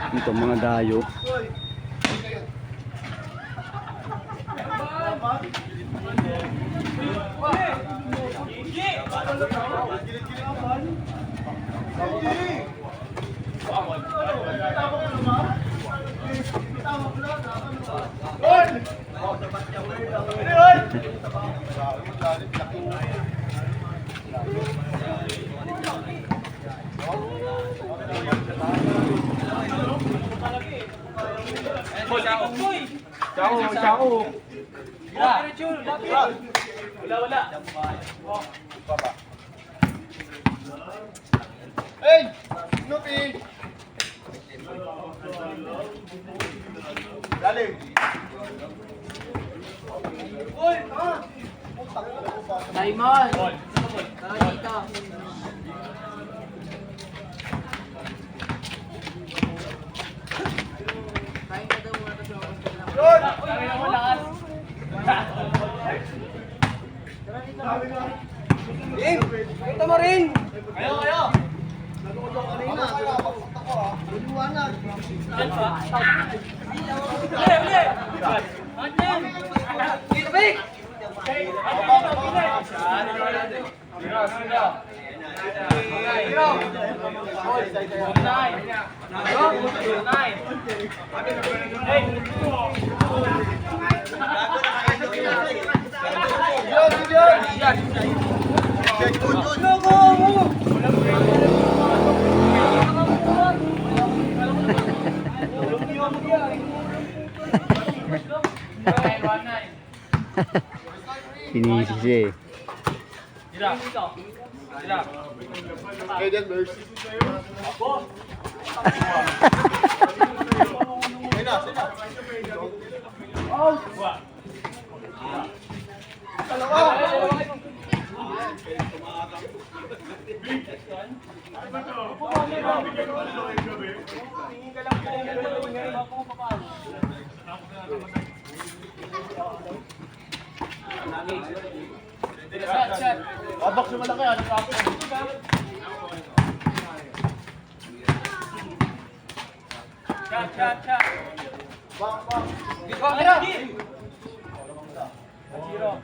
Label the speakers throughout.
Speaker 1: Ito mga dayo.
Speaker 2: Ciao. Wala.
Speaker 3: Hey! Snoopy! Galing!
Speaker 4: Simon! Tara dito. Kain ka daw muna sa
Speaker 3: Yun!
Speaker 4: Kita mo rin!
Speaker 2: Kayo.
Speaker 3: Kanina, bakit ako ah? Luliwanag.
Speaker 4: Dito, Vic!
Speaker 1: Sinisi siya eh.
Speaker 3: Kaya Mercy. Sina. Abak siya malaki ah.
Speaker 2: Chat.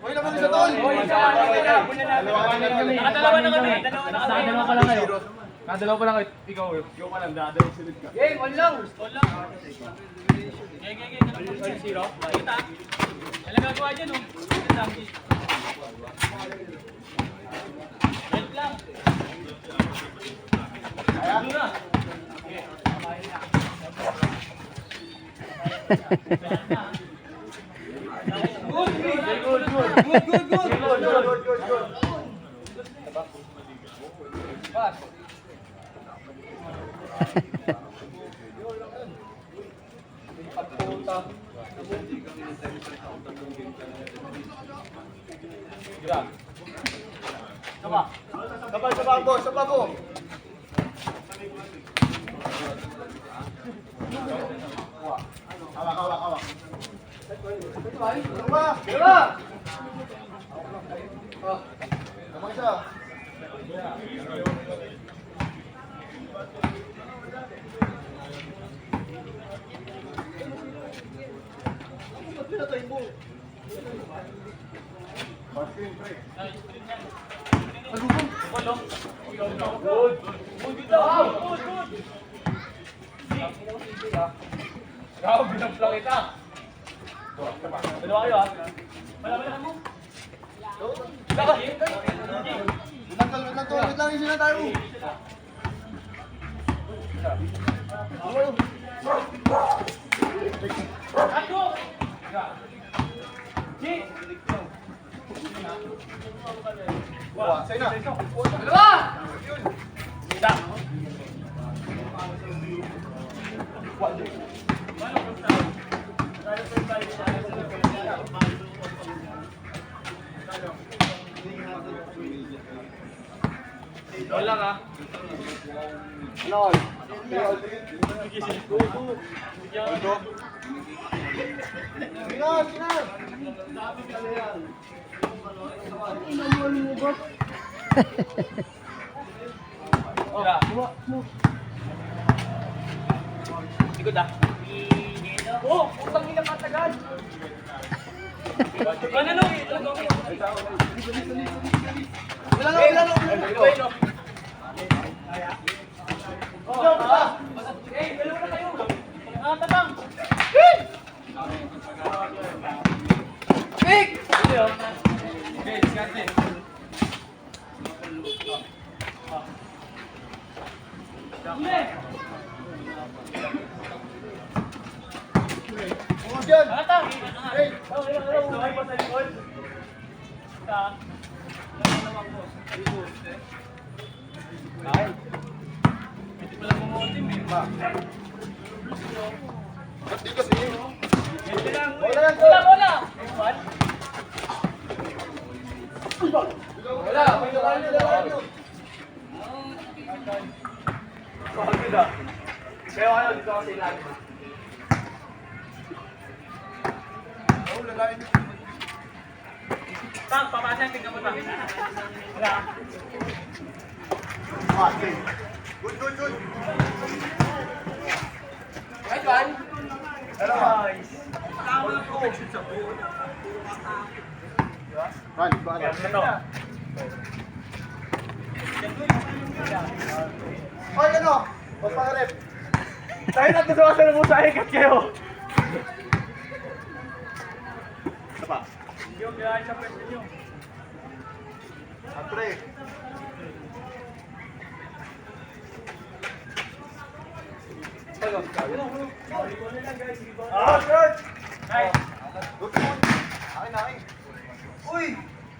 Speaker 3: Uy, naman isa tol!
Speaker 2: Nakadalawa na kami. Nakadalawa pa lang kayo. Nakadalawa pa lang kayo. Ikaw, yung ka lang, dadalawa sunod ka.
Speaker 4: Game, on lang!
Speaker 2: Okay. 0. Kita. Alam gagawa dyan, oh. Wait lang. Ayun na.
Speaker 3: Good.
Speaker 4: Pas!
Speaker 3: Saba po. Hawak. Dalawa! Naman isa.
Speaker 2: Ikaw, binabla kita. Dalawa kayo, ha? Wala mo.
Speaker 3: Wait lang, easy na tayo.
Speaker 2: Ako!
Speaker 3: Sa'yo na.
Speaker 4: Dalawa!
Speaker 2: Isa. Wala ka.
Speaker 3: Ano?
Speaker 2: Likod ah. Oo, utang ina katagal. Ano?
Speaker 3: Ilan.
Speaker 4: Big!
Speaker 3: Bukas yan. Hey. Ba't di kasi? Wala yan, tol. Wala, may laban nyo.
Speaker 2: Kaya ano, dito ako sa ilan.
Speaker 3: Oo, lalain nyo.
Speaker 2: Tang, papasan, tingnan mo tang. Wala.
Speaker 3: Okay. Good.
Speaker 4: Right one.
Speaker 3: Dalawa. Run, ba?
Speaker 2: Ito.
Speaker 3: Oy, ano? Pagpakarep.
Speaker 2: Tayo natin sa wasa ng musa, ikat kayo. Isa pa. Yung kaya sa pwede nyo.
Speaker 3: Atre.
Speaker 2: Ah, good! Nice.
Speaker 3: Good one. Akin. Uy!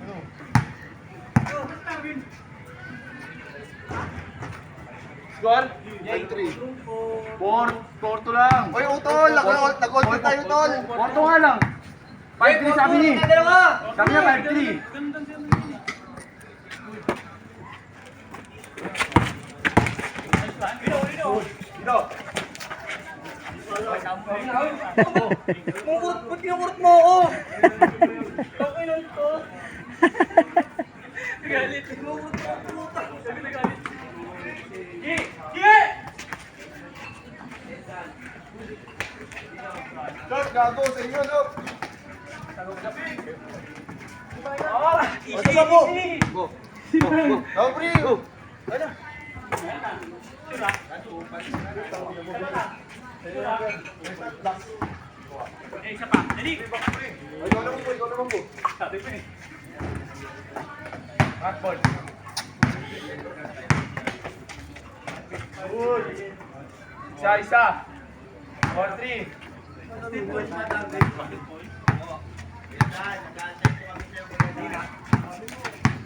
Speaker 3: Ano?
Speaker 2: Score?
Speaker 3: 3.
Speaker 2: 4-2 lang.
Speaker 3: Oy, utol! Nag-hold pa tayo, tol!
Speaker 2: 4-2 nga lang. 5-3 sabi ni.
Speaker 4: Dalawa!
Speaker 2: Sabi niya 5-3. Dito.
Speaker 4: Ba't kinukurot mo ako? Tanginan to. Galit. Kinukurot mo ako. Sabi na galit.
Speaker 3: Shot, gago sa inyo, no?
Speaker 2: Easy, easy.
Speaker 3: Go, pre! Ano?
Speaker 2: Isa pa. Dali.
Speaker 3: Ay, ikaw naman po.
Speaker 2: Sabi ko eh. Hardball. Good. Isa. 4-3.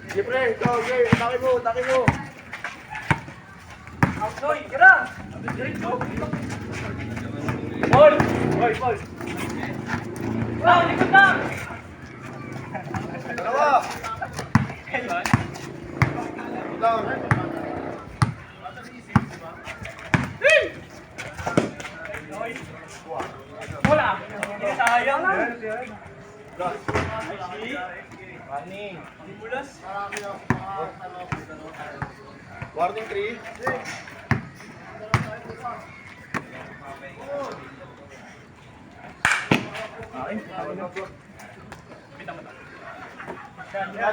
Speaker 3: Sige, pre. Go, okay. Atake mo.
Speaker 2: Outnoy, kira! Diretso! Ball! Ball! Wow, likod na!
Speaker 3: Dalawa.
Speaker 2: Ayun.
Speaker 3: Lang.
Speaker 2: Wala! Sayang lang! Running! Bulas!
Speaker 3: Warning 3.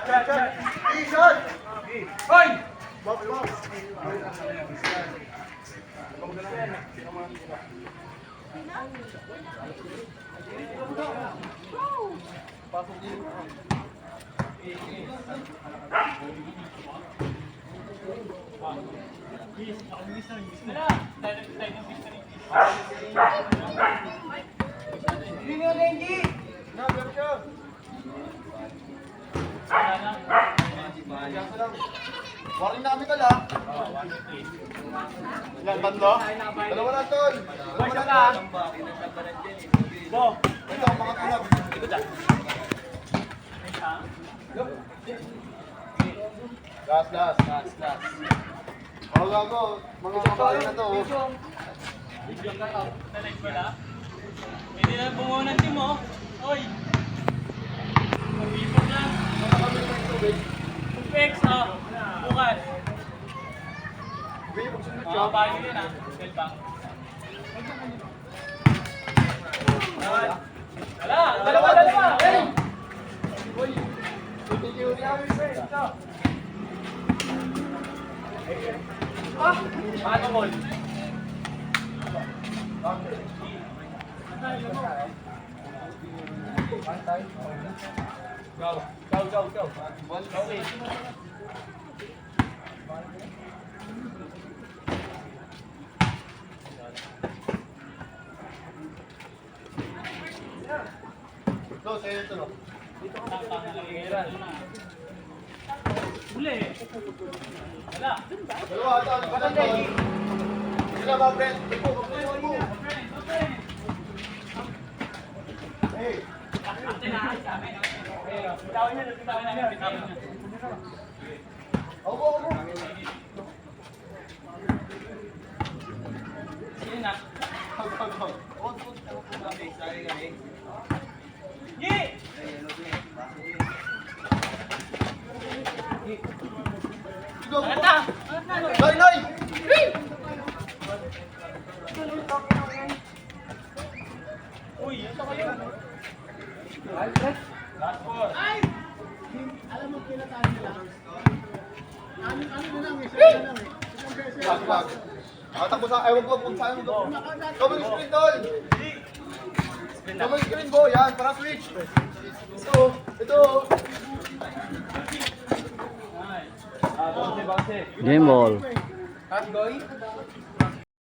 Speaker 3: Shot. Shot.
Speaker 2: Hoy!
Speaker 3: Bob.
Speaker 4: Hindi mo Lenji.
Speaker 3: Meron siya. Warning na kami tala. Ilan, tatlo? Dalawa na, tol.
Speaker 2: Boy, siya ka! Go!
Speaker 3: Ito, mga tulog. Last. Oh, gago. Mga kabayo na to.
Speaker 2: Pwede na bumuha ng team mo. Hoy! Mag-ipon lang. Tupex, bukas.
Speaker 3: Bigyan mo sunod
Speaker 2: Mga bago yun, Bell bank. Dalawa. Paano mo? Go. Okay.
Speaker 3: Ito, sa'yo ito, no?
Speaker 2: Huli. Wala.
Speaker 3: Dalawa, ito. Sila ba, Brent? Ito, Hey! Opo. Noy, Noy!
Speaker 2: Uy, ito kayo. Last four.
Speaker 3: Wag. Takbo sa, wag po sa akin. Double screen, tol! Double screen, bo. Yan, para switch. Ito.
Speaker 2: Bounce.
Speaker 1: Game ball.
Speaker 4: Goy.